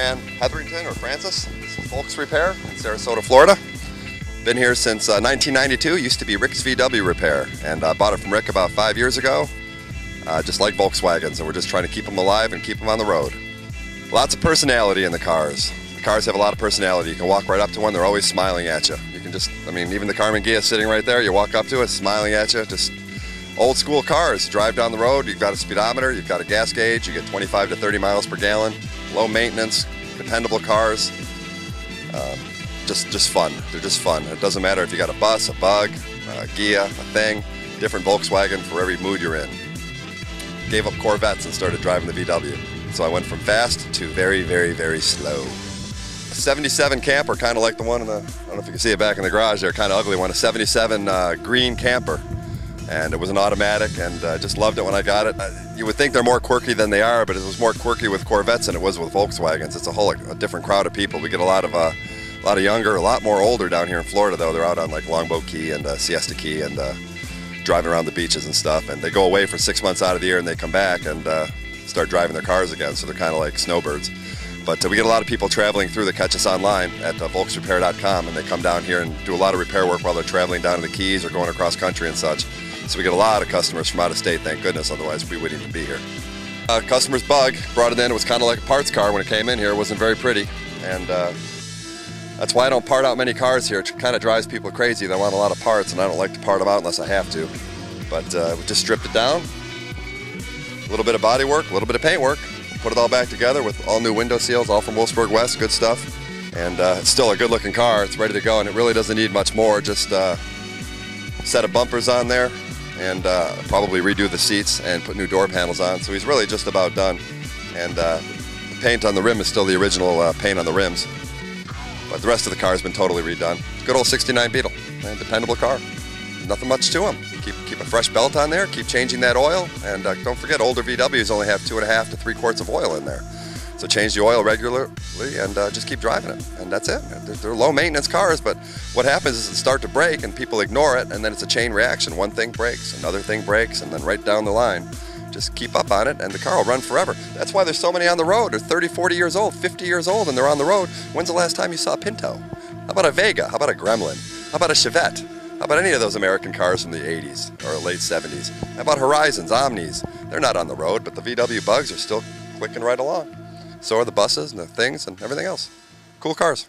Fran Hetherington, or Francis. This is Volksrepair in Sarasota, Florida. Been here since 1992. Used to be Rick's VW Repair, and I bought it from Rick about 5 years ago. Just like Volkswagens, and we're just trying to keep them alive and keep them on the road. Lots of personality in the cars. The cars have a lot of personality. You can walk right up to one, they're always smiling at you. You can just, I mean, even the Carmen Ghia sitting right there, you walk up to it, smiling at you. Just old school cars. Drive down the road, you've got a speedometer, you've got a gas gauge, you get 25 to 30 miles per gallon. Low maintenance, dependable cars. Just fun. They're just fun. It doesn't matter if you got a bus, a bug, a Ghia, a thing, different Volkswagen for every mood you're in. Gave up Corvettes and started driving the VW. So I went from fast to very, very, very slow. A 77 camper, kind of like the one in the, I don't know if you can see it back in the garage there, kind of ugly one, a 77 green camper. And it was an automatic, and just loved it when I got it. You would think they're more quirky than they are, but it was more quirky with Corvettes than it was with Volkswagens. It's a different crowd of people. We get a lot of younger, a lot more older down here in Florida, though. They're out on like Longboat Key and Siesta Key and driving around the beaches and stuff. And they go away for 6 months out of the year, and they come back and start driving their cars again. So they're kind of like snowbirds. But we get a lot of people traveling through that catch us online at volksrepair.com, and they come down here and do a lot of repair work while they're traveling down to the Keys or going across country and such. So we get a lot of customers from out of state, thank goodness, otherwise we wouldn't even be here. Customer's bug, brought it in, it was kind of like a parts car when it came in here. It wasn't very pretty, and that's why I don't part out many cars here. It kind of drives people crazy. They want a lot of parts, and I don't like to part them out unless I have to. But we just stripped it down, a little bit of body work, a little bit of paint work, put it all back together with all new window seals, all from Wolfsburg West, good stuff. And it's still a good looking car, it's ready to go, and it really doesn't need much more, just set of bumpers on there, and probably redo the seats and put new door panels on. So he's really just about done. And the paint on the rim is still the original paint on the rims. But the rest of the car has been totally redone. Good old 69 Beetle, and dependable car. Nothing much to them. Keep a fresh belt on there, keep changing that oil, and don't forget older VWs only have 2.5 to 3 quarts of oil in there. So change the oil regularly and just keep driving it, and that's it. They're low maintenance cars, but what happens is it start to break and people ignore it, and then it's a chain reaction. One thing breaks, another thing breaks, and then right down the line. Just keep up on it and the car will run forever. That's why there's so many on the road. They're 30, 40 years old, 50 years old, and they're on the road. When's the last time you saw a Pinto? How about a Vega? How about a Gremlin? How about a Chevette? How about any of those American cars from the 80s or late 70s? How about Horizons, Omnis? They're not on the road, but the VW Bugs are still clicking right along. So are the buses and the things and everything else. Cool cars.